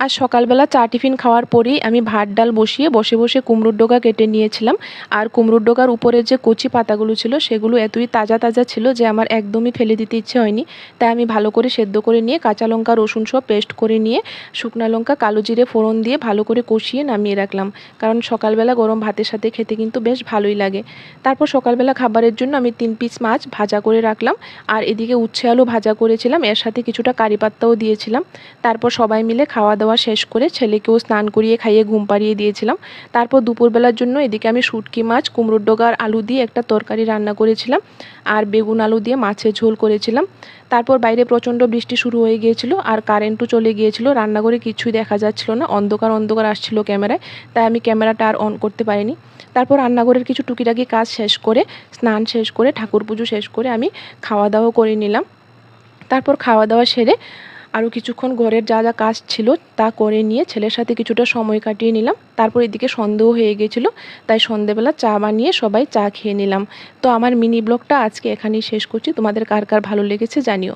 আজ সকালবেলা চা টিফিন খাওয়ার পরেই আমি ভাত ডাল বসিয়ে বসে বসে কুমড়োর ডগা কেটে নিয়েছিলাম। আর কুমড়োর ডগার উপরে যে কচি পাতাগুলো ছিল সেগুলো এতই তাজা তাজা ছিল যে আমার একদমই ফেলে দিতে ইচ্ছে হয়নি। তাই আমি ভালো করে সেদ্ধ করে নিয়ে কাঁচা লঙ্কা রসুন সব পেস্ট করে নিয়ে শুকনো লঙ্কা কালো জিরে ফোড়ন দিয়ে ভালো করে কষিয়ে নামিয়ে রাখলাম। কারণ সকালবেলা গরম ভাতের সাথে খেতে কিন্তু বেশ ভালোই লাগে। তারপর সকালবেলা খাবারের জন্য আমি 3 পিস মাছ ভাজা করে রাখলাম। আর এদিকে উচ্ছে আলু ভাজা করেছিলাম, এর সাথে কিছুটা কারি পাত্তাও দিয়েছিলাম। তারপর সবাই মিলে খাওয়া দাওয়া শেষ করে ছেলেকেও স্নান করিয়ে খাইয়ে ঘুম পাড়িয়ে দিয়েছিলাম। তারপর দুপুরবেলার জন্য এদিকে আমি শুটকি মাছ কুমড়োর ডগা আর আলু দিয়ে একটা তরকারি রান্না করেছিলাম। আর বেগুন আলু দিয়ে মাছের ঝোল করেছিলাম। তারপর বাইরে প্রচণ্ড বৃষ্টি শুরু হয়ে গিয়েছিল আর কারেন্টও চলে গিয়েছিল, রান্নাঘরে কিছুই দেখা যাচ্ছিল না, অন্ধকার অন্ধকার আসছিল ক্যামেরায়। তাই আমি ক্যামেরাটা আর অন করতে পারিনি। তারপর রান্নাঘরের কিছু টুকিটাকি কাজ শেষ করে স্নান শেষ করে ঠাকুর পুজো শেষ করে আমি খাওয়া দাওয়া করে নিলাম। তারপর খাওয়া দাওয়া সেরে আরও কিছুক্ষণ ঘরের যা যা কাজ ছিল তা করে নিয়ে ছেলের সাথে কিছুটা সময় কাটিয়ে নিলাম। তারপর এদিকে সন্ধেও হয়ে গেছিলো, তাই সন্ধেবেলা চা বানিয়ে সবাই চা খেয়ে নিলাম। তো আমার মিনি ব্লগটা আজকে এখানেই শেষ করছি। তোমাদের কার কার ভালো লেগেছে জানিও।